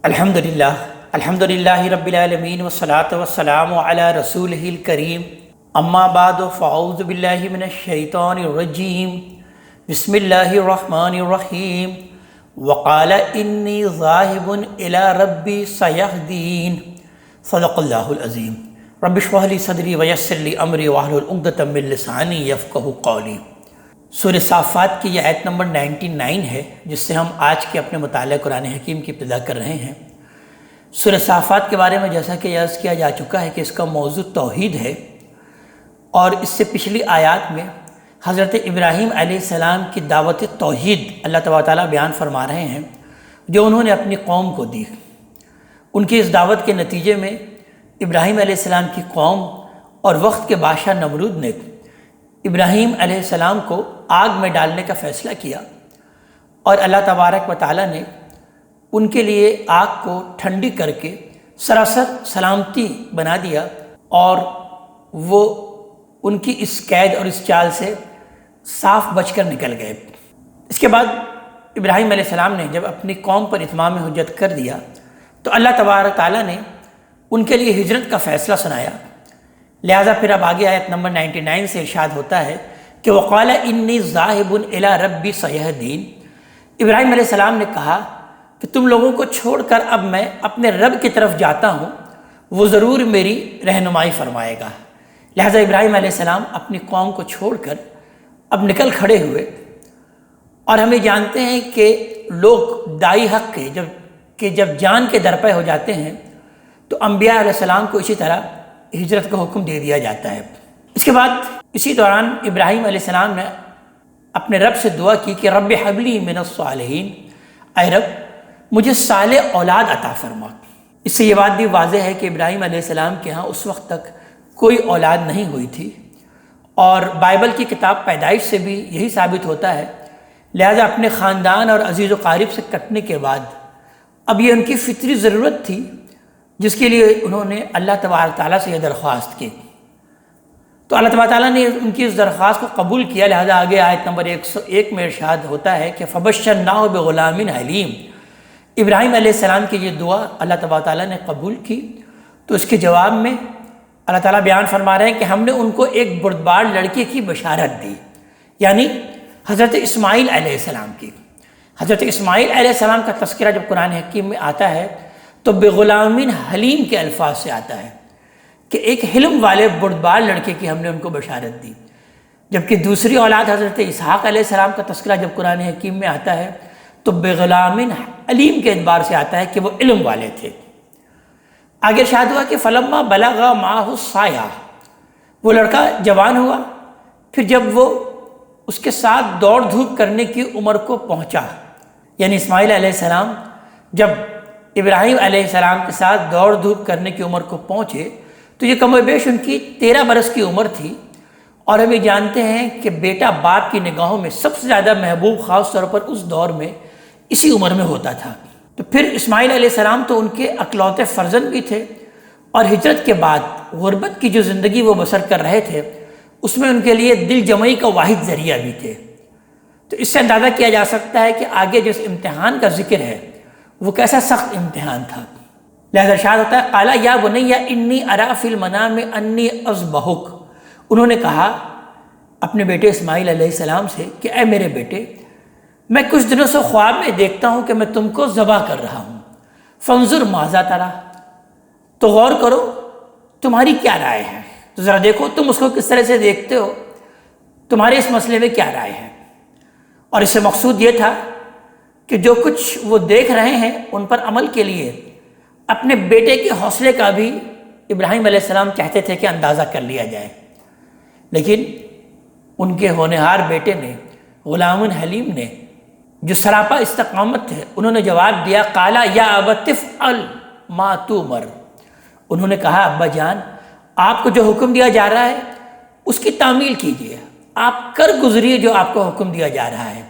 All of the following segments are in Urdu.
الحمدللہ رب العالمین والصلاة والسلام علی رسولہ الکریم اما بعد فاعوذ باللہ من الشیطان الرجیم بسم اللہ الرحمن الرحیم وقال انی ذاہب الی ربی سیہدین صدق اللہ العظیم رب اشرح لی صدری ویسر لی امری واحلل عقدۃ من لسانی یفقہوا قولی۔ سورہ صافات کی یہ آیت نمبر 99 ہے جس سے ہم آج کے اپنے مطالعہ قرآن حکیم کی ابتدا کر رہے ہیں۔ سورہ صافات کے بارے میں جیسا کہ عرض کیا جا چکا ہے کہ اس کا موضوع توحید ہے، اور اس سے پچھلی آیات میں حضرت ابراہیم علیہ السلام کی دعوت توحید اللہ تبارک و تعالیٰ بیان فرما رہے ہیں جو انہوں نے اپنی قوم کو دی۔ ان کی اس دعوت کے نتیجے میں ابراہیم علیہ السلام کی قوم اور وقت کے بادشاہ نمرود نے ابراہیم علیہ السلام کو آگ میں ڈالنے کا فیصلہ کیا، اور اللہ تبارک و تعالیٰ نے ان کے لیے آگ کو ٹھنڈی کر کے سراسر سلامتی بنا دیا، اور وہ ان کی اس قید اور اس چال سے صاف بچ کر نکل گئے۔ اس کے بعد ابراہیم علیہ السلام نے جب اپنی قوم پر اتمام حجت کر دیا تو اللہ تبارک تعالیٰ نے ان کے لیے ہجرت کا فیصلہ سنایا۔ لہٰذا پھر اب آگے آیت نمبر 99 سے ارشاد ہوتا ہے کہ وقال انی ذاہب الی ربی سیہدین۔ ابراہیم علیہ السلام نے کہا کہ تم لوگوں کو چھوڑ کر اب میں اپنے رب کی طرف جاتا ہوں، وہ ضرور میری رہنمائی فرمائے گا۔ لہٰذا ابراہیم علیہ السلام اپنی قوم کو چھوڑ کر اب نکل کھڑے ہوئے، اور ہمیں جانتے ہیں کہ لوگ داعی حق کے جب جان کے درپے ہو جاتے ہیں تو انبیاء علیہ السلام کو اسی طرح ہجرت کا حکم دے دیا جاتا ہے۔ اس کے بعد اسی دوران ابراہیم علیہ السلام نے اپنے رب سے دعا کی کہ رب ہب لی من الصالحین، اے رب مجھے صالح اولاد عطا فرما۔ اس سے یہ بات بھی واضح ہے کہ ابراہیم علیہ السلام کے ہاں اس وقت تک کوئی اولاد نہیں ہوئی تھی، اور بائبل کی کتاب پیدائش سے بھی یہی ثابت ہوتا ہے۔ لہذا اپنے خاندان اور عزیز و قارب سے کٹنے کے بعد اب یہ ان کی فطری ضرورت تھی، جس کے لیے انہوں نے اللہ تبارک تعالیٰ سے یہ درخواست کی، تو اللہ تبارک تعالیٰ نے ان کی اس درخواست کو قبول کیا۔ لہذا آگے آیت نمبر 101 میں ارشاد ہوتا ہے کہ فبشرناہ بغلام حلیم۔ ابراہیم علیہ السلام کی یہ دعا اللہ تبارک تعالیٰ نے قبول کی، تو اس کے جواب میں اللہ تعالیٰ بیان فرما رہے ہیں کہ ہم نے ان کو ایک بردبار لڑکے کی بشارت دی، یعنی حضرت اسماعیل علیہ السلام کی۔ حضرت اسماعیل علیہ السلام کا تذکرہ جب قرآن حکیم میں آتا ہے تو بغلام حلیم کے الفاظ سے آتا ہے کہ ایک حلم والے بردبار لڑکے کی ہم نے ان کو بشارت دی، جبکہ دوسری اولاد حضرت اسحاق علیہ السلام کا تذکرہ جب قرآن حکیم میں آتا ہے تو بغلام علیم کے اعتبار سے آتا ہے کہ وہ علم والے تھے۔ آگے ارشاد ہوا کہ فلما بلغ معہ السعی، وہ لڑکا جوان ہوا، پھر جب وہ اس کے ساتھ دوڑ دھوپ کرنے کی عمر کو پہنچا، یعنی اسماعیل علیہ السلام جب ابراہیم علیہ السلام کے ساتھ دوڑ دھوپ کرنے کی عمر کو پہنچے تو یہ کم و بیش ان کی 13 برس کی عمر تھی، اور ہم یہ جانتے ہیں کہ بیٹا باپ کی نگاہوں میں سب سے زیادہ محبوب خاص طور پر اس دور میں اسی عمر میں ہوتا تھا۔ تو پھر اسماعیل علیہ السلام تو ان کے اکلوتے فرزند بھی تھے، اور ہجرت کے بعد غربت کی جو زندگی وہ بسر کر رہے تھے اس میں ان کے لیے دل جمعی کا واحد ذریعہ بھی تھے۔ تو اس سے اندازہ کیا جا سکتا ہے کہ آگے جس امتحان کا ذکر ہے وہ کیسا سخت امتحان تھا۔ لہذا ارشاد ہوتا ہے قال یا بنی انی اری فی المنام انی اذبحک۔ انہوں نے کہا اپنے بیٹے اسماعیل علیہ السلام سے کہ اے میرے بیٹے، میں کچھ دنوں سے خواب میں دیکھتا ہوں کہ میں تم کو ذبح کر رہا ہوں، فانظر ماذا تری، تو غور کرو تمہاری کیا رائے ہے، تو ذرا دیکھو تم اس کو کس طرح سے دیکھتے ہو، تمہارے اس مسئلے میں کیا رائے ہے۔ اور اس سے مقصود یہ تھا کہ جو کچھ وہ دیکھ رہے ہیں ان پر عمل کے لیے اپنے بیٹے کے حوصلے کا بھی ابراہیم علیہ السلام چاہتے تھے کہ اندازہ کر لیا جائے، لیکن ان کے ہونہار بیٹے نے، غلام حلیم نے، جو سراپا استقامت تھے، انہوں نے جواب دیا قال یا ابت افعل ما تؤمر۔ انہوں نے کہا ابا جان، آپ کو جو حکم دیا جا رہا ہے اس کی تعمیل کیجیے، آپ کر گزریے جو آپ کو حکم دیا جا رہا ہے۔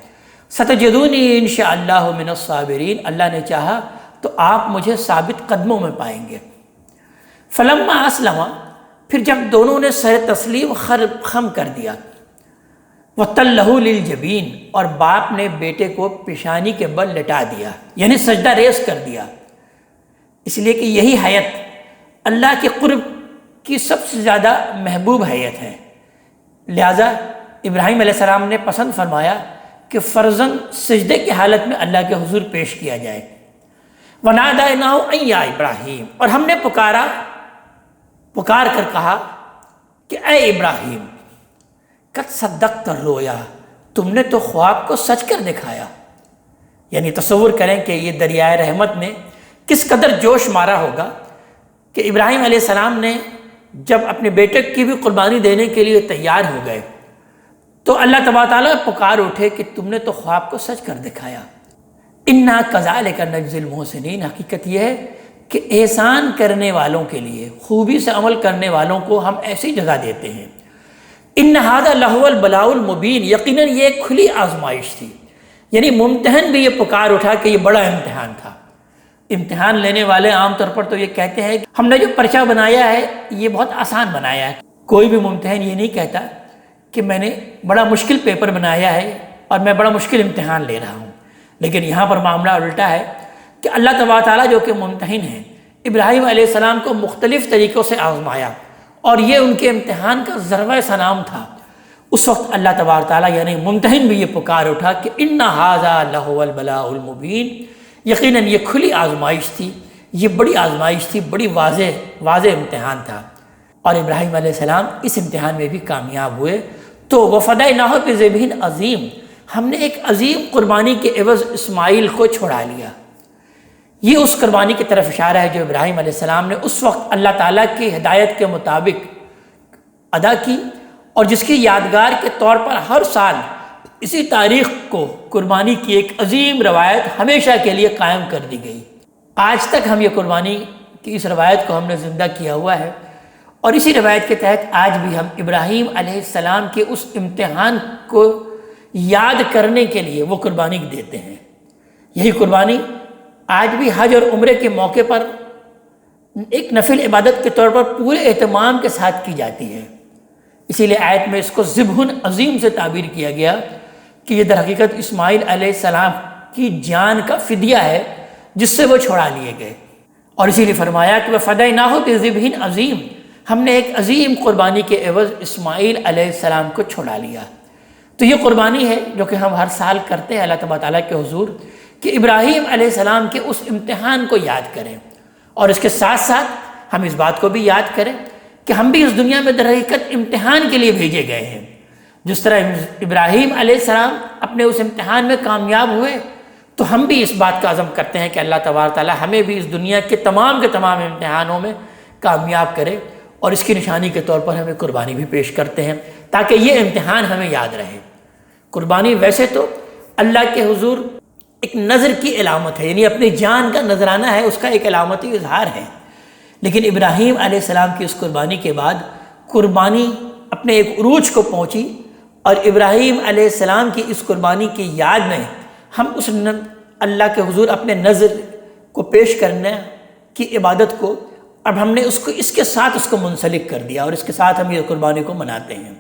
ستجدونی انشاءاللہ من الصابرین، اللہ نے چاہا تو آپ مجھے ثابت قدموں میں پائیں گے۔ فلما اسلما، پھر جب دونوں نے سر تسلیم خم کر دیا، وَتَلَّهُ لِلْجَبِينِ، اور باپ نے بیٹے کو پیشانی کے بل لٹا دیا، یعنی سجدہ ریز کر دیا۔ اس لیے کہ یہی حیت اللہ کے قرب کی سب سے زیادہ محبوب حیت ہے۔ لہٰذا ابراہیم علیہ السلام نے پسند فرمایا کہ فرزند سجدے کی حالت میں اللہ کے حضور پیش کیا جائے۔ وَنَادَيْنَاهُ أَن يَا ابراہیم، اور ہم نے پکار کر کہا کہ اے ابراہیم، قد صدقت الرؤیا، تم نے تو خواب کو سچ کر دکھایا۔ یعنی تصور کریں کہ یہ دریائے رحمت نے کس قدر جوش مارا ہوگا کہ ابراہیم علیہ السلام نے جب اپنے بیٹے کی بھی قربانی دینے کے لیے تیار ہو گئے تو اللہ تبارک تعالیٰ پکار اٹھے کہ تم نے تو خواب کو سچ کر دکھایا۔ اِنَّا كَذَلِكَ نَجْزِي الْمُحْسِنِينَ، حقیقت یہ ہے کہ احسان کرنے والوں کے لیے، خوبی سے عمل کرنے والوں کو ہم ایسی جزا دیتے ہیں۔ اِنَّ هَذَا لَهُوَ الْبَلَاءُ الْمُبِينُ، یقیناً یہ ایک کھلی آزمائش تھی۔ یعنی ممتحن بھی یہ پکار اٹھا کہ یہ بڑا امتحان تھا۔ امتحان لینے والے عام طور پر تو یہ کہتے ہیں کہ ہم نے جو پرچہ بنایا ہے یہ بہت آسان بنایا ہے۔ کوئی بھی ممتحن یہ نہیں کہتا کہ میں نے بڑا مشکل پیپر بنایا ہے اور میں بڑا مشکل امتحان لے رہا ہوں۔ لیکن یہاں پر معاملہ الٹا ہے کہ اللہ تبارک تعالیٰ جو کہ ممتحن ہیں، ابراہیم علیہ السلام کو مختلف طریقوں سے آزمایا اور یہ ان کے امتحان کا ذروۂ سلام تھا۔ اس وقت اللہ تبارک تعالیٰ یعنی ممتحن بھی یہ پکار اٹھا کہ اِنَّ هَذَا لَهُوَ الْبَلَاءُ الْمُبِينُ، یقیناً یہ کھلی آزمائش تھی، یہ بڑی آزمائش تھی، بڑی واضح امتحان تھا۔ اور ابراہیم علیہ السلام اس امتحان میں بھی کامیاب ہوئے۔ تو وَفَدَيْنَاهُ بِذِبْحٍ عَظِيمٍ، ہم نے ایک عظیم قربانی کے عوض اسماعیل کو چھڑا لیا۔ یہ اس قربانی کی طرف اشارہ ہے جو ابراہیم علیہ السلام نے اس وقت اللہ تعالیٰ کی ہدایت کے مطابق ادا کی، اور جس کی یادگار کے طور پر ہر سال اسی تاریخ کو قربانی کی ایک عظیم روایت ہمیشہ کے لیے قائم کر دی گئی۔ آج تک ہم یہ قربانی کی اس روایت کو ہم نے زندہ کیا ہوا ہے، اور اسی روایت کے تحت آج بھی ہم ابراہیم علیہ السلام کے اس امتحان کو یاد کرنے کے لیے وہ قربانی دیتے ہیں۔ یہی قربانی آج بھی حج اور عمرے کے موقع پر ایک نفل عبادت کے طور پر پورے اہتمام کے ساتھ کی جاتی ہے۔ اسی لیے آیت میں اس کو ذبح عظیم سے تعبیر کیا گیا کہ یہ در حقیقت اسماعیل علیہ السلام کی جان کا فدیہ ہے جس سے وہ چھڑا لیے گئے۔ اور اسی لیے فرمایا کہ وَفَدَيْنَاهُ بِذِبْحٍ عَظِيمٍ، ہم نے ایک عظیم قربانی کے عوض اسماعیل علیہ السلام کو چھڑا لیا۔ تو یہ قربانی ہے جو کہ ہم ہر سال کرتے ہیں اللہ تبارک تعالیٰ کے حضور، کہ ابراہیم علیہ السلام کے اس امتحان کو یاد کریں، اور اس کے ساتھ ساتھ ہم اس بات کو بھی یاد کریں کہ ہم بھی اس دنیا میں در حقیقت امتحان کے لیے بھیجے گئے ہیں۔ جس طرح ابراہیم علیہ السلام اپنے اس امتحان میں کامیاب ہوئے، تو ہم بھی اس بات کا عزم کرتے ہیں کہ اللہ تبارک تعالیٰ ہمیں بھی اس دنیا کے تمام امتحانوں میں کامیاب کرے، اور اس کی نشانی کے طور پر ہمیں قربانی بھی پیش کرتے ہیں تاکہ یہ امتحان ہمیں یاد رہے۔ قربانی ویسے تو اللہ کے حضور ایک نظر کی علامت ہے، یعنی اپنی جان کا نذرانہ ہے، اس کا ایک علامتی اظہار ہے۔ لیکن ابراہیم علیہ السلام کی اس قربانی کے بعد قربانی اپنے ایک عروج کو پہنچی، اور ابراہیم علیہ السلام کی اس قربانی کی یاد میں ہم اس اللہ کے حضور اپنے نظر کو پیش کرنے کی عبادت کو اب ہم نے اس کے ساتھ اس کو منسلک کر دیا، اور اس کے ساتھ ہم یہ قربانی کو مناتے ہیں۔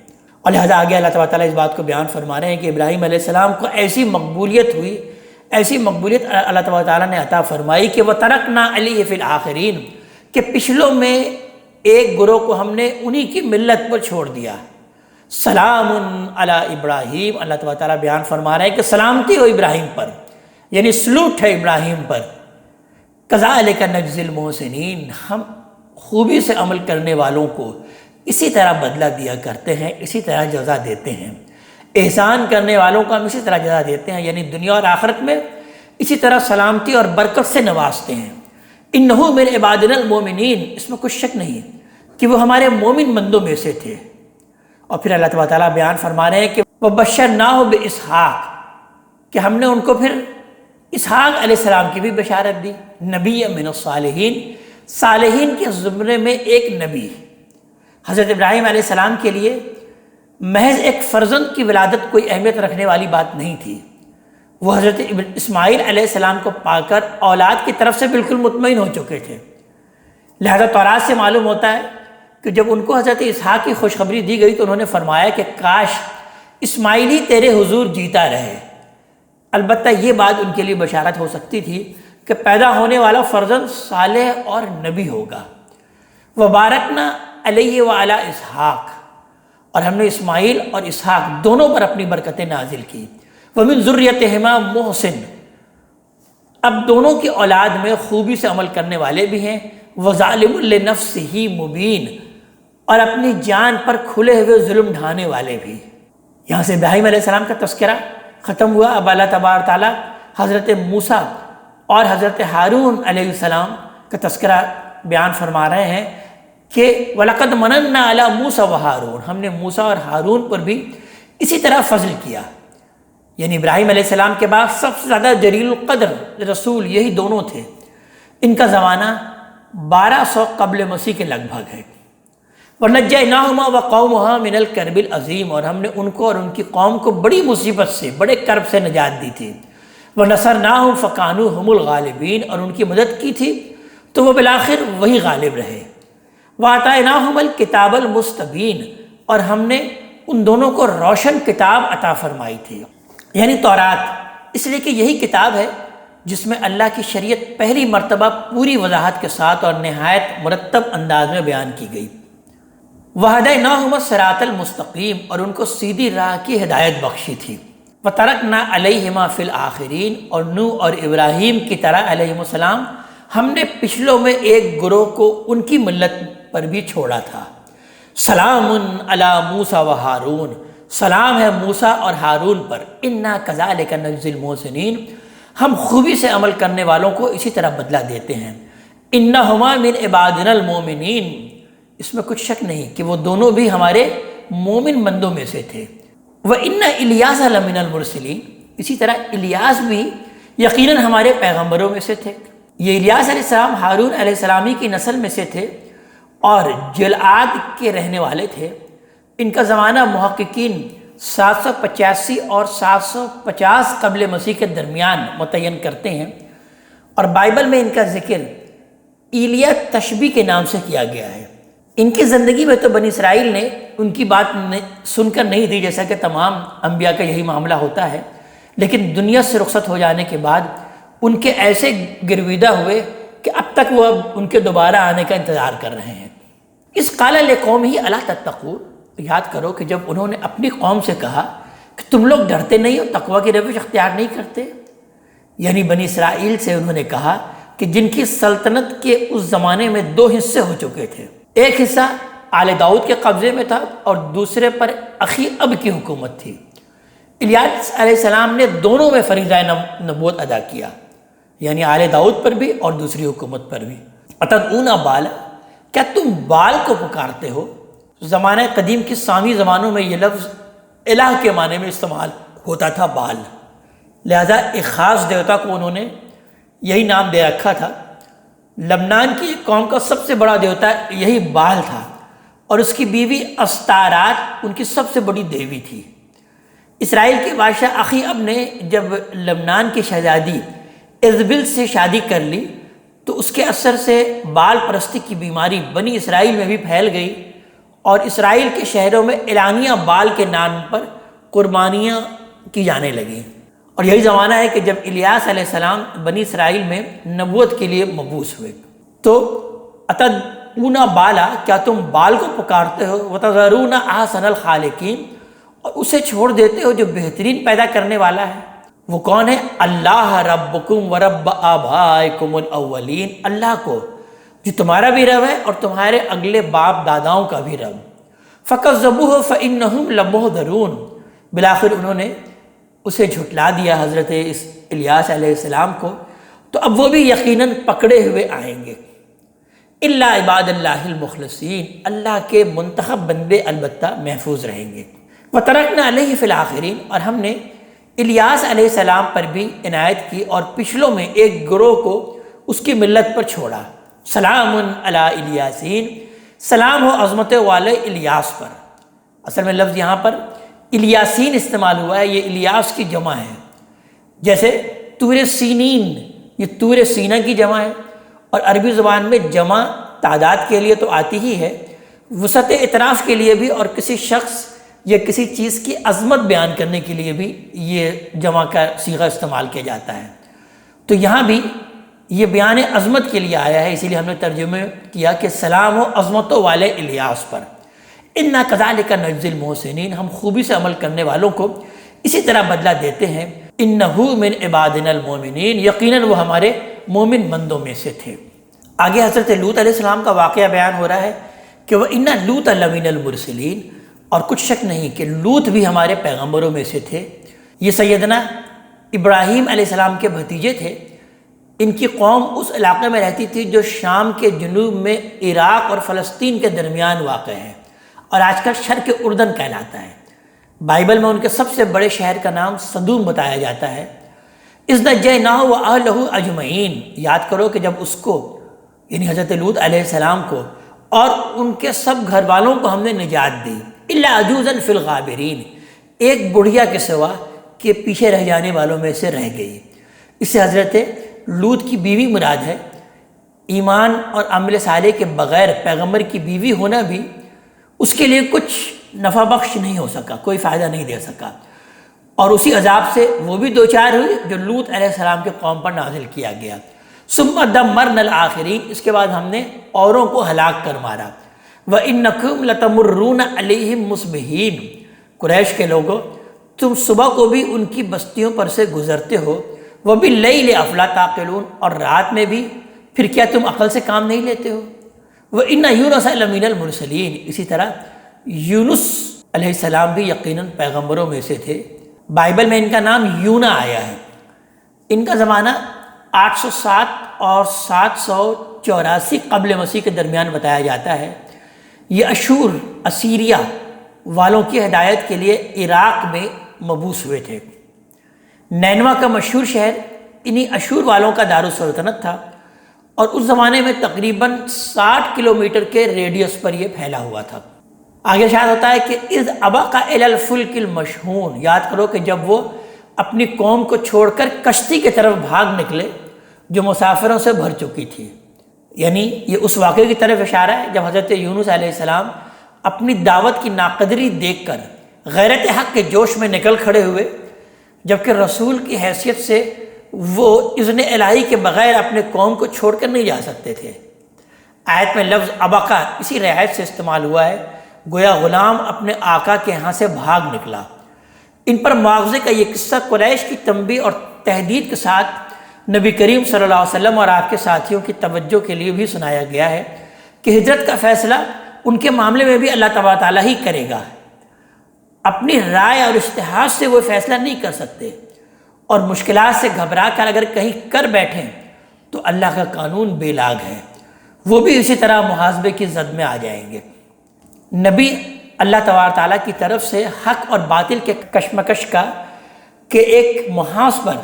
اور لہٰذا آگے اللہ تعالیٰ اس بات کو بیان فرما رہے ہیں کہ ابراہیم علیہ السلام کو ایسی مقبولیت ہوئی، ایسی مقبولیت اللہ تعالیٰ نے عطا فرمائی کہ وَتَرَكْنَا عَلَيْهِ فِي الْآخِرِينَ، کہ پچھلوں میں ایک گروہ کو ہم نے انہی کی ملت پر چھوڑ دیا۔ سلام علی ابراہیم، اللہ تعالیٰ بیان فرما رہے ہیں کہ سلامتی ہو ابراہیم پر، یعنی سلوٹ ہے ابراہیم پر۔ کذالک نجزی المحسنین، ہم خوبی سے عمل کرنے والوں کو اسی طرح بدلہ دیا کرتے ہیں، اسی طرح جزا دیتے ہیں۔ احسان کرنے والوں کو ہم اسی طرح جزا دیتے ہیں، یعنی دنیا اور آخرت میں اسی طرح سلامتی اور برکت سے نوازتے ہیں۔ انہو من عبادنا المومنین، اس میں کچھ شک نہیں کہ وہ ہمارے مومن بندوں میں سے تھے۔ اور پھر اللہ تعالیٰ بیان فرما رہے ہیں کہ وَبَشَّرْنَاهُ بِإِسْحَاقَ، کہ ہم نے ان کو پھر اسحاق علیہ السلام کی بھی بشارت دی، نبی من الصالحین، صالحین کے زمرے میں ایک نبی۔ حضرت ابراہیم علیہ السلام کے لیے محض ایک فرزند کی ولادت کوئی اہمیت رکھنے والی بات نہیں تھی، وہ حضرت اسماعیل علیہ السلام کو پا کر اولاد کی طرف سے بالکل مطمئن ہو چکے تھے۔ لہذا تورات سے معلوم ہوتا ہے کہ جب ان کو حضرت اسحاق کی خوشخبری دی گئی تو انہوں نے فرمایا کہ کاش اسماعیل ہی تیرے حضور جیتا رہے۔ البتہ یہ بات ان کے لیے بشارت ہو سکتی تھی کہ پیدا ہونے والا فرزند صالح اور نبی ہوگا۔ وبارکنا علیہ وعلی اسحاق، اور ہم نے اسماعیل اور اسحاق دونوں پر اپنی برکتیں نازل کی۔ ومن ذریتہما محسن، اب دونوں کی اولاد میں خوبی سے عمل کرنے والے بھی ہیں، وظالم لنفسہ مبین، اور اپنی جان پر کھلے ہوئے ظلم ڈھانے والے بھی۔ یہاں سے ابراہیم علیہ السلام کا تذکرہ ختم ہوا۔ اب اللہ تبارک تعالیٰ حضرت موسیٰ اور حضرت ہارون علیہ السلام کا تذکرہ بیان فرما رہے ہیں کہ وَلَقَدْ مَنَنَّا عَلَىٰ مُوسَىٰ وَهَارُونَ، ہم نے موسیٰ اور ہارون پر بھی اسی طرح فضل کیا۔ یعنی ابراہیم علیہ السلام کے بعد سب سے زیادہ جلیل القدر رسول یہی دونوں تھے۔ ان کا زمانہ 1200 قبل مسیح کے لگ بھگ ہے۔ وَنَجَّيْنَاهُمَا وَقَوْمُهَا مِنَ الْكَرْبِ الْعَظِيمِ، اور ہم نے ان کو اور ان کی قوم کو بڑی مصیبت سے، بڑے کرب سے نجات دی تھی۔ وَنَصَرْنَاهُمْ فَكَانُوا هُمُ الْغَالِبِينَ، اور ان کی مدد کی تھی تو وہ بالآخر وہی غالب رہے۔ وَآتَيْنَاهُمَ الْكِتَابَ الْمُسْتَبِينَ، اور ہم نے ان دونوں کو روشن کتاب عطا فرمائی تھی، یعنی تورات، اس لیے کہ یہی کتاب ہے جس میں اللہ کی شریعت پہلی مرتبہ پوری وضاحت کے ساتھ اور نہایت مرتب انداز میں بیان کی گئی۔ وَهَدَيْنَاهُمَ الصِّرَاطَ الْمُسْتَقِيمَ، اور ان کو سیدھی راہ کی ہدایت بخشی تھی۔ وَتَرَكْنَا عَلَيْهِمَا فِي الْآخِرِينَ، اور نوح اور ابراہیم کی طرح علیہم السلام ہم نے پچھلوں میں ایک گروہ کو ان کی ملت پر بھی چھوڑا تھا۔ سلام علی موسیٰ و ہارون، سلام ہے موسیٰ اور ہارون پر۔ انا کذالک نجزی المحسنین، ہم خوبی سے عمل کرنے والوں کو اسی طرح بدلہ دیتے ہیں۔ انہما من عبادنا المومنین، اس میں کچھ شک نہیں کہ وہ دونوں بھی ہمارے مومن بندوں میں سے تھے۔ وَإِنَّ إِلْيَاسَ لَمِنَ الْمُرْسَلِينَ، اسی طرح الیاس بھی یقیناً ہمارے پیغمبروں میں سے تھے۔ یہ الیاس علیہ السلام ہارون علیہ السلامی کی نسل میں سے تھے اور جلعاد کے رہنے والے تھے۔ ان کا زمانہ محققین 785 اور 750 قبل مسیح کے درمیان متعین کرتے ہیں، اور بائبل میں ان کا ذکر ایلیا تشبی کے نام سے کیا گیا ہے۔ ان کی زندگی میں تو بنی اسرائیل نے ان کی بات سن کر نہیں دی، جیسا کہ تمام انبیاء کا یہی معاملہ ہوتا ہے، لیکن دنیا سے رخصت ہو جانے کے بعد ان کے ایسے گرویدہ ہوئے کہ اب تک وہ ان کے دوبارہ آنے کا انتظار کر رہے ہیں۔ اس قال لقومہ الا تتقون، یاد کرو کہ جب انہوں نے اپنی قوم سے کہا کہ تم لوگ ڈرتے نہیں ہو، تقوی کی روش اختیار نہیں کرتے، یعنی بنی اسرائیل سے انہوں نے کہا کہ جن کی سلطنت کے اس زمانے میں 2 حصے ہو چکے تھے، ایک حصہ آل داؤد کے قبضے میں تھا اور دوسرے پر اخی اب کی حکومت تھی۔ الیاس علیہ السلام نے دونوں میں فریضہ نبوت ادا کیا، یعنی آل داؤد پر بھی اور دوسری حکومت پر بھی۔ اتدعون بالا، کیا تم بال کو پکارتے ہو؟ زمانہ قدیم کی سامی زمانوں میں یہ لفظ الہ کے معنی میں استعمال ہوتا تھا، بال، لہذا ایک خاص دیوتا کو انہوں نے یہی نام دے رکھا تھا۔ لبنان کی قوم کا سب سے بڑا دیوتا یہی بال تھا، اور اس کی بیوی استارات ان کی سب سے بڑی دیوی تھی۔ اسرائیل کے بادشاہ اخی اب نے جب لبنان کی شہزادی ایزبل سے شادی کر لی تو اس کے اثر سے بال پرستی کی بیماری بنی اسرائیل میں بھی پھیل گئی، اور اسرائیل کے شہروں میں اعلانیہ بال کے نام پر قربانیاں کی جانے لگیں۔ اور یہی زمانہ ہے کہ جب الیاس علیہ السلام بنی اسرائیل میں نبوت کے لیے مبعوث ہوئے۔ تو اتدعون بالا، کیا تم بال کو پکارتے ہو، وتذرون احسن الخالقین، اور اسے چھوڑ دیتے ہو جو بہترین پیدا کرنے والا ہے۔ وہ کون ہے؟ اللہ ربکم ورب آبائکم الاولین، اللہ کو جو تمہارا بھی رب ہے اور تمہارے اگلے باپ داداؤں کا بھی رب۔ فکذبوہ فانہم لمحضرون، بالآخر انہوں نے اسے جھٹلا دیا حضرت الیاس علیہ السلام کو، تو اب وہ بھی یقیناً پکڑے ہوئے آئیں گے۔ الا عباد اللہ المخلصین، اللہ کے منتخب بندے البتہ محفوظ رہیں گے۔ وترکنا علیہ فی الاخرین، اور ہم نے الیاس علیہ السلام پر بھی عنایت کی اور پچھلوں میں ایک گروہ کو اس کی ملت پر چھوڑا۔ سلام علی الیاسین، سلام ہو عظمت والے الیاس پر۔ اصل میں لفظ یہاں پر الیاسین استعمال ہوا ہے، یہ الیاس کی جمع ہے، جیسے طور سینین، یہ طور سینہ کی جمع ہے، اور عربی زبان میں جمع تعداد کے لیے تو آتی ہی ہے، وسعت اعتراف کے لیے بھی، اور کسی شخص یا کسی چیز کی عظمت بیان کرنے کے لیے بھی یہ جمع کا صیغہ استعمال کیا جاتا ہے۔ تو یہاں بھی یہ بیان عظمت کے لیے آیا ہے، اسی لیے ہم نے ترجمہ کیا کہ سلام ہو عظمتوں والے الیاس پر۔ انا کذالک نجزی المحسنین، ہم خوبی سے عمل کرنے والوں کو اسی طرح بدلہ دیتے ہیں۔ انہ من عبادنا المؤمنین، یقیناً وہ ہمارے مومن بندوں میں سے تھے۔ آگے حضرت لوط علیہ السلام کا واقعہ بیان ہو رہا ہے کہ وَإِنَّ لُوطًا لَمِنَ الْمُرْسَلِينَ، اور کچھ شک نہیں کہ لوط بھی ہمارے پیغمبروں میں سے تھے۔ یہ سیدنا ابراہیم علیہ السلام کے بھتیجے تھے۔ ان کی قوم اس علاقے میں رہتی تھی جو شام کے جنوب میں عراق اور فلسطین کے درمیان واقع ہے اور آج کل شرق اردن کہلاتا ہے۔ بائبل میں ان کے سب سے بڑے شہر کا نام صدوم بتایا جاتا ہے۔ اذ نجیناہ واہلہ اجمعین، یاد کرو کہ جب اس کو یعنی حضرت لوط علیہ السلام کو اور ان کے سب گھر والوں کو ہم نے نجات دی، الا عجوزا فی الغابرین، ایک بڑھیا کے سوا کہ پیچھے رہ جانے والوں میں سے رہ گئی۔ اس سے حضرت لوط کی بیوی مراد ہے۔ ایمان اور عمل صالح کے بغیر پیغمبر کی بیوی ہونا بھی اس کے لیے کچھ نفع بخش نہیں ہو سکا، کوئی فائدہ نہیں دے سکا، اور اسی عذاب سے وہ بھی دوچار ہوئی جو لوط علیہ السلام کے قوم پر نازل کیا گیا۔ ثم دمرنا الآخرین، اس کے بعد ہم نے اوروں کو ہلاک کر مارا۔ وَإِنَّكُمْ لَتَمُرُّونَ عَلَيْهِمْ مُصْبِحِينَ، قریش کے لوگوں تم صبح کو بھی ان کی بستیوں پر سے گزرتے ہو۔ وَبِاللَّيْلِ أَفَلَا تَعْقِلُونَ، اور رات میں بھی پھر کیا تم عقل سے کام نہیں لیتے ہو۔ وَإِنَّ يُونُسَ لَمِنَ الْمُرْسَلِينَ، اسی طرح یونس علیہ السلام بھی یقیناً پیغمبروں میں سے تھے۔ بائبل میں ان کا نام یونا آیا ہے۔ ان کا زمانہ 807 اور 784 قبل مسیح کے درمیان بتایا جاتا ہے۔ یہ اشور اسیریا والوں کی ہدایت کے لیے عراق میں مبعوث ہوئے تھے۔ نینوا کا مشہور شہر انہی اشور والوں کا دارالسلطنت تھا، اور اس زمانے میں تقریباً 60 کلومیٹر کے ریڈیس پر یہ پھیلا ہوا تھا۔ آگے شاید ہوتا ہے کہ اذ ابق الی الفلک المشحون، یاد کرو کہ جب وہ اپنی قوم کو چھوڑ کر کشتی کی طرف بھاگ نکلے جو مسافروں سے بھر چکی تھی۔ یعنی یہ اس واقعے کی طرف اشارہ ہے جب حضرت یونس علیہ السلام اپنی دعوت کی ناقدری دیکھ کر غیرت حق کے جوش میں نکل کھڑے ہوئے، جبکہ رسول کی حیثیت سے وہ اذن الہی کے بغیر اپنے قوم کو چھوڑ کر نہیں جا سکتے تھے۔ آیت میں لفظ ابقا اسی رعایت سے استعمال ہوا ہے، گویا غلام اپنے آقا کے ہاں سے بھاگ نکلا۔ ان پر معاوضے کا یہ قصہ قریش کی تنبیہ اور تہدید کے ساتھ نبی کریم صلی اللہ علیہ وسلم اور آپ کے ساتھیوں کی توجہ کے لیے بھی سنایا گیا ہے کہ ہجرت کا فیصلہ ان کے معاملے میں بھی اللہ تبارک تعالیٰ ہی کرے گا۔ اپنی رائے اور اجتہاد سے وہ فیصلہ نہیں کر سکتے، اور مشکلات سے گھبرا کر اگر کہیں کر بیٹھیں تو اللہ کا قانون بے لاگ ہے، وہ بھی اسی طرح محاسبے کی زد میں آ جائیں گے۔ نبی اللہ تبارک تعالیٰ کی طرف سے حق اور باطل کے کشمکش کا کہ ایک محاذ پر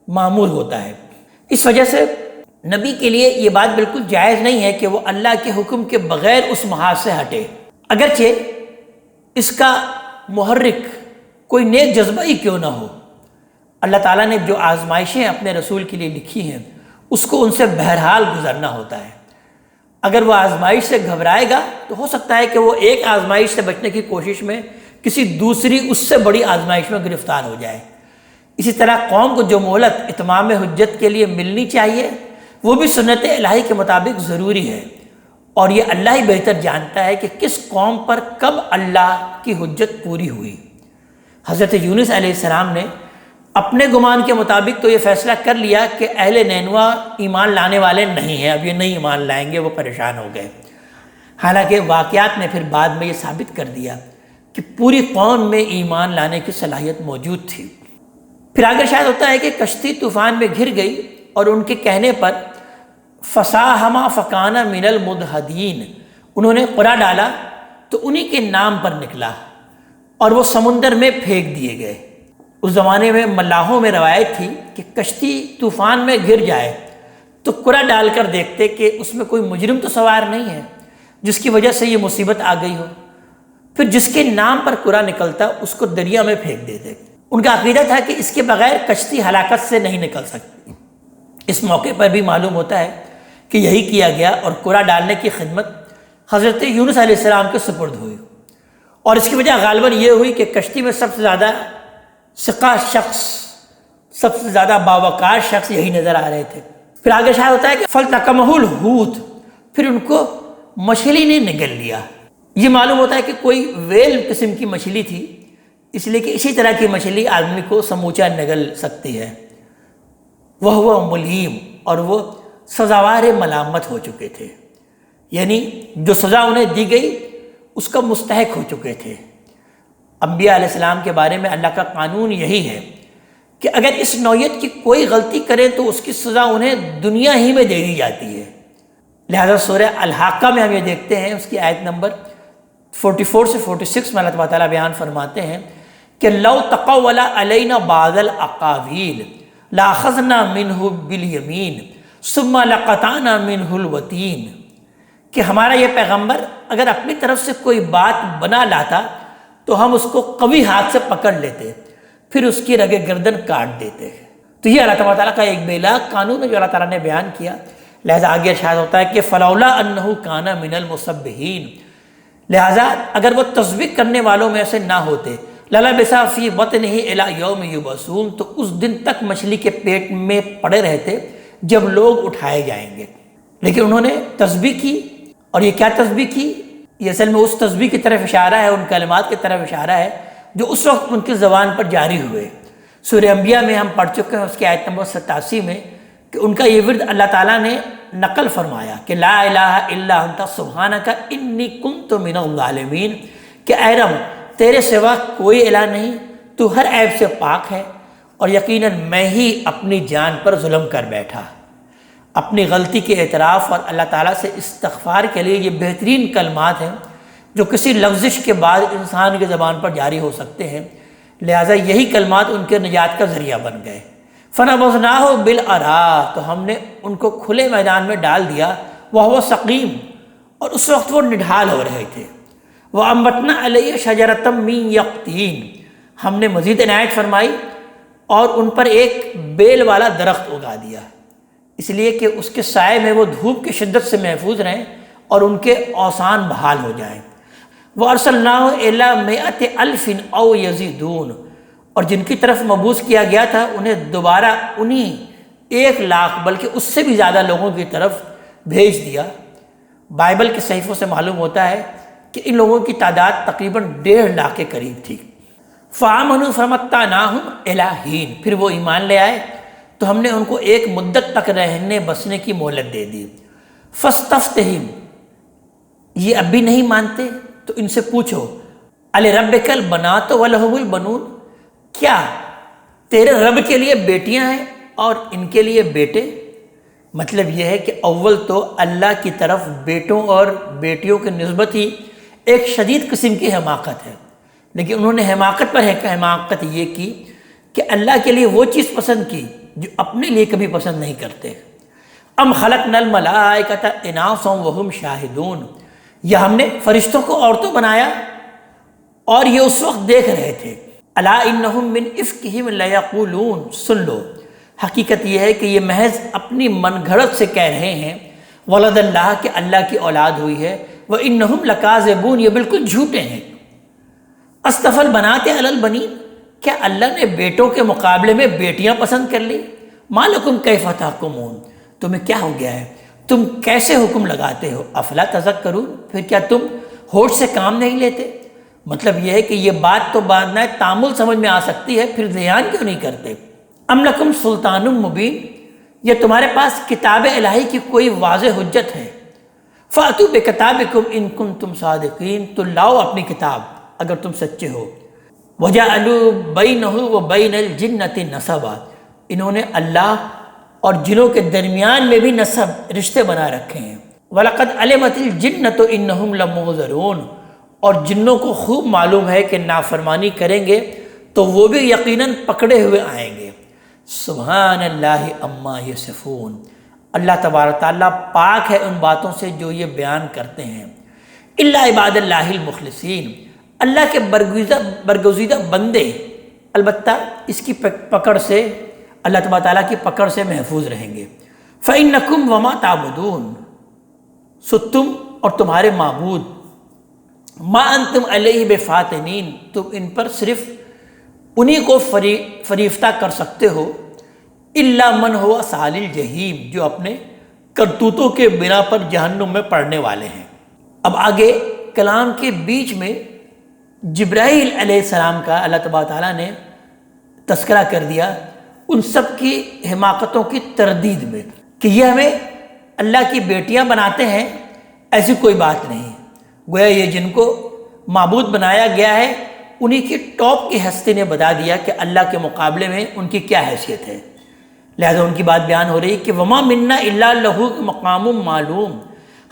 معمور ہوتا ہے۔ اس وجہ سے نبی کے لیے یہ بات بالکل جائز نہیں ہے کہ وہ اللہ کے حکم کے بغیر اس محاذ سے ہٹے، اگرچہ اس کا محرک کوئی نیک جذبہ ہی کیوں نہ ہو۔ اللہ تعالیٰ نے جو آزمائشیں اپنے رسول کے لیے لکھی ہیں اس کو ان سے بہرحال گزرنا ہوتا ہے۔ اگر وہ آزمائش سے گھبرائے گا تو ہو سکتا ہے کہ وہ ایک آزمائش سے بچنے کی کوشش میں کسی دوسری اس سے بڑی آزمائش میں گرفتار ہو جائے۔ اسی طرح قوم کو جو مہلت اتمام حجت کے لیے ملنی چاہیے وہ بھی سنت الہی کے مطابق ضروری ہے، اور یہ اللہ ہی بہتر جانتا ہے کہ کس قوم پر کب اللہ کی حجت پوری ہوئی۔ حضرت یونس علیہ السلام نے اپنے گمان کے مطابق تو یہ فیصلہ کر لیا کہ اہل نینوا ایمان لانے والے نہیں ہیں، اب یہ نہیں ایمان لائیں گے، وہ پریشان ہو گئے۔ حالانکہ واقعات نے پھر بعد میں یہ ثابت کر دیا کہ پوری قوم میں ایمان لانے کی صلاحیت موجود تھی۔ پھر آگے شاید ہوتا ہے کہ کشتی طوفان میں گر گئی اور ان کے کہنے پر فساہما فکانہ من المدحدین، انہوں نے قرعہ ڈالا تو انہی کے نام پر نکلا اور وہ سمندر میں پھینک دیے گئے۔ اس زمانے میں ملاحوں میں روایت تھی کہ کشتی طوفان میں گر جائے تو قرعہ ڈال کر دیکھتے کہ اس میں کوئی مجرم تو سوار نہیں ہے جس کی وجہ سے یہ مصیبت آ گئی ہو، پھر جس کے نام پر قرعہ نکلتا اس کو دریا میں پھینک دیتے۔ ان کا عقیدہ تھا کہ اس کے بغیر کشتی ہلاکت سے نہیں نکل سکتی۔ اس موقع پر بھی معلوم ہوتا ہے کہ یہی کیا گیا اور قرعہ ڈالنے کی خدمت حضرت یونس علیہ السلام کے سپرد ہوئی، اور اس کی وجہ غالباً یہ ہوئی کہ کشتی میں سب سے زیادہ ثقہ شخص، سب سے زیادہ باوقار شخص یہی نظر آ رہے تھے۔ پھر آگے شاید ہوتا ہے کہ فَالْتَقَمَهُ الْحُوتُ، پھر ان کو مچھلی نے نگل لیا۔ یہ معلوم ہوتا ہے کہ کوئی ویل قسم کی مچھلی تھی، اس لیے کہ اسی طرح کی مچھلی آدمی کو سموچا نگل سکتی ہے۔ وَهُوَ مُلِيمٌ، اور وہ سزاوار ملامت ہو چکے تھے، یعنی جو سزا انہیں دی گئی اس کا مستحق ہو چکے تھے۔ انبیاء علیہ السلام کے بارے میں اللہ کا قانون یہی ہے کہ اگر اس نوعیت کی کوئی غلطی کریں تو اس کی سزا انہیں دنیا ہی میں دے دی جاتی ہے۔ لہذا سورہ الحاقہ میں ہم یہ دیکھتے ہیں، اس کی آیت نمبر 44 سے 46 میں اللہ تعالیٰ بیان فرماتے ہیں کہ لَوْ تَقَوَّلَ عَلَيْنَا بَعْضَ الْأَقَاوِيلِ لَأَخَذْنَا مِنْهُ بِالْيَمِينِ ثُمَّ لَقَطَعْنَا مِنْهُ الْوَتِينَ، کہ ہمارا یہ پیغمبر اگر اپنی طرف سے کوئی بات بنا لاتا تو ہم اس کو قوی ہاتھ سے پکڑ لیتے، پھر اس کی رگ گردن کاٹ دیتے۔ تو یہ اللہ تعالیٰ کا ایک بے لاگ قانون ہے جو اللہ تعالیٰ نے بیان کیا۔ لہذا آگے ارشاد ہوتا ہے کہ فَلَوْلَا أَنَّهُ كَانَ مِنَ الْمُسَبِّحِينَ، لہذا اگر وہ تسبیح کرنے والوں میں سے نہ ہوتے، لَلَبِثَ فِي بَطْنِهِ إِلَىٰ يَوْمِ يُبْعَثُونَ، تو اس دن تک مچھلی کے پیٹ میں پڑے رہتے جب لوگ اٹھائے جائیں گے۔ لیکن انہوں نے تسبیح کی، اور یہ کیا تسبیح کی؟ یہ اصل میں اس تسبیح کی طرف اشارہ ہے، ان کلمات کی طرف اشارہ ہے جو اس وقت ان کی زبان پر جاری ہوئے۔ سورہ انبیاء میں ہم پڑھ چکے ہیں، اس کی آیت نمبر 87 میں، کہ ان کا یہ ورد اللہ تعالیٰ نے نقل فرمایا کہ لا الہ الا انت سبحانک انی کنت من الظالمین، کہ اے رب تیرے سوا کوئی الہ نہیں، تو ہر عیب سے پاک ہے، اور یقیناً میں ہی اپنی جان پر ظلم کر بیٹھا۔ اپنی غلطی کے اعتراف اور اللہ تعالیٰ سے استغفار کے لیے یہ بہترین کلمات ہیں جو کسی لغزش کے بعد انسان کی زبان پر جاری ہو سکتے ہیں، لہٰذا یہی کلمات ان کے نجات کا ذریعہ بن گئے۔ فَنَبَذْنَاهُ بِالْعَرَاءِ، تو ہم نے ان کو کھلے میدان میں ڈال دیا، وَهُوَ سَقِيمٌ، اور اس وقت وہ نڈھال ہو رہے تھے۔ وَأَنبَتْنَا عَلَيْهِ شَجَرَةً مِّن يَقْطِينٍ، ہم نے مزید عنایت فرمائی اور ان پر ایک بیل والا درخت اگا دیا، اس لیے کہ اس کے سائے میں وہ دھوپ کی شدت سے محفوظ رہیں اور ان کے اوسان بحال ہو جائیں۔ وَأَرْسَلْنَاهُ إِلَىٰ مِائَةِ أَلْفٍ أَوْ يَزِيدُونَ، اور جن کی طرف مبعوث کیا گیا تھا انہیں دوبارہ انہی 1,00,000 بلکہ اس سے بھی زیادہ لوگوں کی طرف بھیج دیا۔ بائبل کے صحیفوں سے معلوم ہوتا ہے کہ ان لوگوں کی تعداد تقریباً 1,50,000 کے قریب تھی۔ فَآمَنُوا فَمَتَّعْنَاهُمْ إِلَىٰ حِينٍ، پھر وہ ایمان لے آئے تو ہم نے ان کو ایک مدت تک رہنے بسنے کی مہلت دے دی۔ فَاسْتَفْتِهِمْ، یہ اب بھی نہیں مانتے تو ان سے پوچھو، أَلِرَبِّكَ الْبَنَاتُ وَلَهُمُ الْبَنُونَ، کیا تیرے رب کے لیے بیٹیاں ہیں اور ان کے لیے بیٹے؟ مطلب یہ ہے کہ اول تو اللہ کی طرف بیٹوں اور بیٹیوں کی نسبت ہی ایک شدید قسم کی حماقت ہے، لیکن انہوں نے حماقت پر حماقت یہ کی کہ اللہ کے لیے وہ چیز پسند کی جو اپنے لیے کبھی پسند نہیں کرتے۔ ام خلقنا الملائکۃ اناثا وہم شاہدون، یا ہم نے فرشتوں کو عورتوں بنایا اور یہ اس وقت دیکھ رہے تھے۔ الا انہم من افکہم لیقولون، سن لو حقیقت یہ ہے کہ یہ محض اپنی من گھڑت سے کہہ رہے ہیں، ولد اللہ، کہ اللہ کی اولاد ہوئی ہے، وانہم لکاذبون، یہ بالکل جھوٹے ہیں۔ اصطفى البنات علی البنین، کیا اللہ نے بیٹوں کے مقابلے میں بیٹیاں پسند کر لی؟ ما لکم کیف تحکمون، تمہیں کیا ہو گیا ہے، تم کیسے حکم لگاتے ہو؟ افلا تذکرون، پھر کیا تم ہوش سے کام نہیں لیتے؟ مطلب یہ ہے کہ یہ بات تو بعد میں تامل سمجھ میں آ سکتی ہے، پھر دھیان کیوں نہیں کرتے؟ ام لکم سلطان مبین، یہ تمہارے پاس کتاب الہی کی کوئی واضح حجت ہے۔ فاتوا بکتابکم ان کنتم صادقین، تو لاؤ اپنی کتاب اگر تم سچے ہو۔ وجعلوا بینہ وبین الجنۃ نسبا، انہوں نے اللہ اور جنوں کے درمیان میں بھی نسب رشتے بنا رکھے ہیں۔ وَلَقَدْ عَلِمَتِ الْجِنَّةُ إِنَّهُمْ لَمُحْضَرُونَ، اور جنوں کو خوب معلوم ہے کہ نافرمانی کریں گے تو وہ بھی یقیناً پکڑے ہوئے آئیں گے۔ سبحان اللہ عما یصفون، اللہ تبارک تعالیٰ پاک ہے ان باتوں سے جو یہ بیان کرتے ہیں۔ الا عباد اللہ المخلصین، اللہ کے برگزیدہ بندے البتہ اس کی پکڑ سے، اللہ تبارک تعالیٰ کی پکڑ سے محفوظ رہیں گے۔ فَإِنَّكُمْ وَمَا تَعْبُدُونَ، سو تم اور تمہارے معبود، ما انتم علیہ بفاتنین، تم ان پر صرف انہی کو فریفتہ کر سکتے ہو، الا من ہوا صال الجحیم، جو اپنے کرتوتوں کے بنا پر جہنم میں پڑنے والے ہیں۔ اب آگے کلام کے بیچ میں جبرائیل علیہ السلام کا اللہ تبارک تعالیٰ نے تذکرہ کر دیا ان سب کی حماقتوں کی تردید میں کہ یہ ہمیں اللہ کی بیٹیاں بناتے ہیں، ایسی کوئی بات نہیں۔ گویا یہ جن کو معبود بنایا گیا ہے انہی کی ٹاپ کی ہستی نے بتا دیا کہ اللہ کے مقابلے میں ان کی کیا حیثیت ہے۔ لہذا ان کی بات بیان ہو رہی کہ وما منا الا لہو مقام معلوم،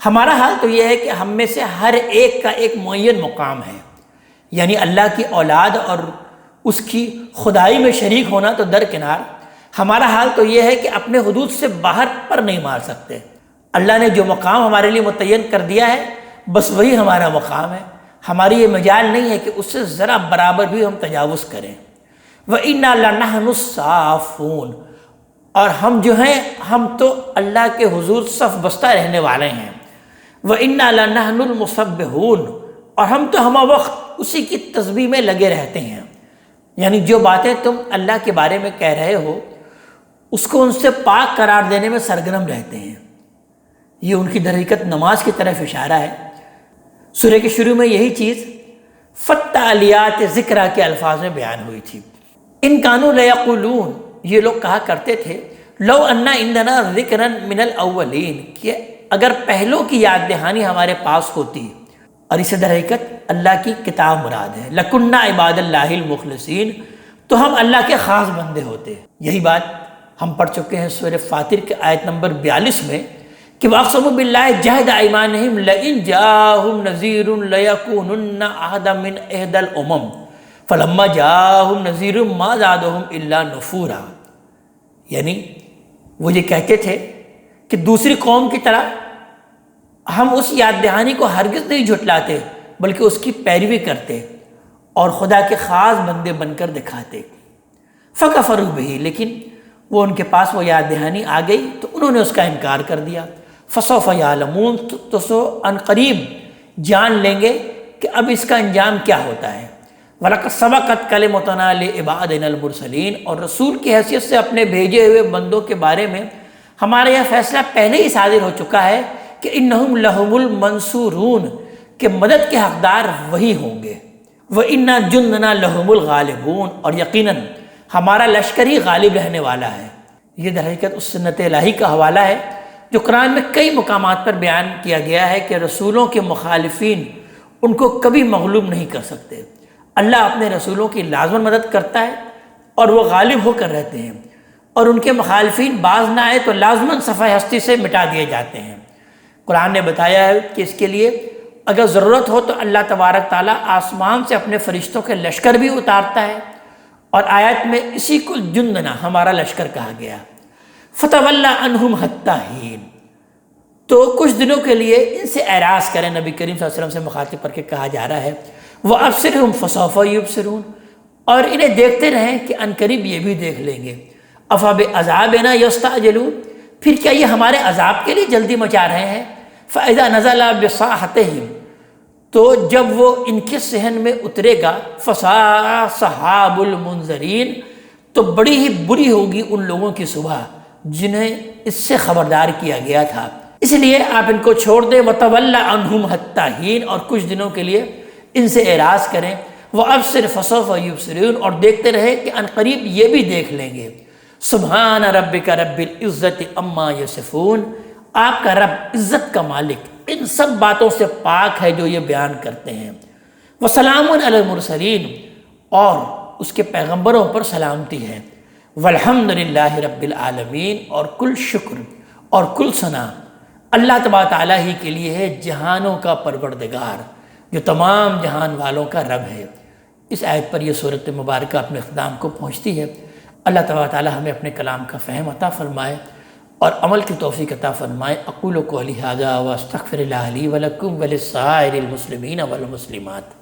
ہمارا حال تو یہ ہے کہ ہم میں سے ہر ایک کا ایک معین مقام ہے، یعنی اللہ کی اولاد اور اس کی خدائی میں شریک ہونا تو درکنار، ہمارا حال تو یہ ہے کہ اپنے حدود سے باہر پر نہیں مار سکتے۔ اللہ نے جو مقام ہمارے لیے متعین کر دیا ہے بس وہی ہمارا مقام ہے، ہماری یہ مجال نہیں ہے کہ اس سے ذرا برابر بھی ہم تجاوز کریں۔ وَإِنَّا لَنَحْنُ الصَّافُونَ، اور ہم جو ہیں ہم تو اللہ کے حضور صف بستہ رہنے والے ہیں۔ وَإِنَّا لَنَحْنُ الْمُسَبِّحُونَ، اور ہم تو ہمہ وقت اسی کی تسبیح میں لگے رہتے ہیں، یعنی جو باتیں تم اللہ کے بارے میں کہہ رہے ہو اس کو ان سے پاک قرار دینے میں سرگرم رہتے ہیں۔ یہ ان کی در حقیقت نماز کی طرف اشارہ ہے۔ سورہ کے شروع میں یہی چیز فالتالیات ذکرہ کے الفاظ میں بیان ہوئی تھی۔ ان کانوا لیقولون، یہ لوگ کہا کرتے تھے لو انا عندنا ذکرا من الاولین، کہ اگر پہلوں کی یاد دہانی ہمارے پاس ہوتی، اور اسے در حقیقت اللہ کی کتاب مراد ہے، لکننا عباد اللہ المخلصین، تو ہم اللہ کے خاص بندے ہوتے۔ یہی بات ہم پڑھ چکے ہیں سورہ فاطر کے آیت نمبر 42 میں کہ واقسموا باللہ جہد ایمانہم لئن جاءہم نذیر لیکونن اہدی من احدی الامم فلما جاءہم نذیر ما زادہم الا نفورا، یعنی وہ یہ کہتے تھے کہ دوسری قوم کی طرح ہم اس یاد دہانی کو ہرگز نہیں جھٹلاتے بلکہ اس کی پیروی کرتے اور خدا کے خاص بندے بن کر دکھاتے۔ فکفروا بہ، لیکن وہ ان کے پاس وہ یاد دہانی آ گئی تو انہوں نے اس کا انکار کر دیا۔ فسوف یعلمون، تو سو ان قریب جان لیں گے کہ اب اس کا انجام کیا ہوتا ہے۔ وَلَقَدْ سَبَقَتْ كَلِمَتُنَا لِعِبَادِنَا الْمُرْسَلِينَ، اور رسول کی حیثیت سے اپنے بھیجے ہوئے بندوں کے بارے میں ہمارا یہ فیصلہ پہلے ہی صادر ہو چکا ہے کہ انہم لہم المنصورون، کہ مدد کے حقدار وہی ہوں گے۔ وَإِنَّا جُنْدَنَا لَهُمُ الْغَالِبُونَ، اور یقیناً ہمارا لشکر ہی غالب رہنے والا ہے۔ یہ در حقیقت اس سنت الہی کا حوالہ ہے جو قرآن میں کئی مقامات پر بیان کیا گیا ہے کہ رسولوں کے مخالفین ان کو کبھی مغلوب نہیں کر سکتے۔ اللہ اپنے رسولوں کی لازماً مدد کرتا ہے اور وہ غالب ہو کر رہتے ہیں، اور ان کے مخالفین باز نہ آئے تو لازماً صفحہ ہستی سے مٹا دیے جاتے ہیں۔ قرآن نے بتایا ہے کہ اس کے لیے اگر ضرورت ہو تو اللہ تبارک تعالیٰ آسمان سے اپنے فرشتوں کے لشکر بھی اتارتا ہے، اور آیت میں اسی کو جندنا ہمارا لشکر کہا گیا۔ فَتَوَلَّ عَنْهُمْ حَتَّى حِينٍ، تو کچھ دنوں کے لیے ان سے اعراض کریں، نبی کریم صلی اللہ علیہ وسلم سے مخاطب کر کے کہا جا رہا ہے وَأَبْصِرْهُمْ فَسَوْفَ يُبْصِرُونَ، اور انہیں دیکھتے رہیں کہ عنقریب یہ بھی دیکھ لیں گے۔ أَفَبِعَذَابِنَا يَسْتَعْجِلُونَ، پھر کیا یہ ہمارے عذاب کے لیے جلدی مچا رہے ہیں؟ فَإِذَا نَزَلَ بِصَاحَتِهِمْ، تو جب وہ ان کے صحن میں اترے گا، فَسَاءَ صَحَابُ الْمُنذَرِينَ، تو بڑی ہی بری ہوگی ان لوگوں کی صبح جنہیں اس سے خبردار کیا گیا تھا۔ اس لیے آپ ان کو چھوڑ دیں، وَتَوَلَّ عَنْهُمْ حَتَّى حِينٍ، اور کچھ دنوں کے لیے ان سے اعراض کریں، وَأَبْصِرْ فَسَوْفَ يُبْصِرُونَ، اور دیکھتے رہے کہ عنقریب یہ بھی دیکھ لیں گے۔ سبحان ربک رب العزت عما یصفون، آپ کا رب عزت کا مالک ان سب باتوں سے پاک ہے جو یہ بیان کرتے ہیں۔ وسلام علی المرسلین، اور اس کے پیغمبروں پر سلامتی ہے۔ والحمد للہ رب العالمین، اور کل شکر اور کل ثنا اللہ تبارک تعالیٰ ہی کے لیے ہے، جہانوں کا پروردگار جو تمام جہان والوں کا رب ہے۔ اس آیت پر یہ صورت مبارکہ اپنے اختتام کو پہنچتی ہے۔ اللہ تبارک تعالیٰ ہمیں اپنے کلام کا فہم عطا فرمائے اور عمل کی توفیق عطا فرمائے۔ اقول قولی ھذا واستغفر اللہ لی ولکم ولسائر المسلمین والمسلمات۔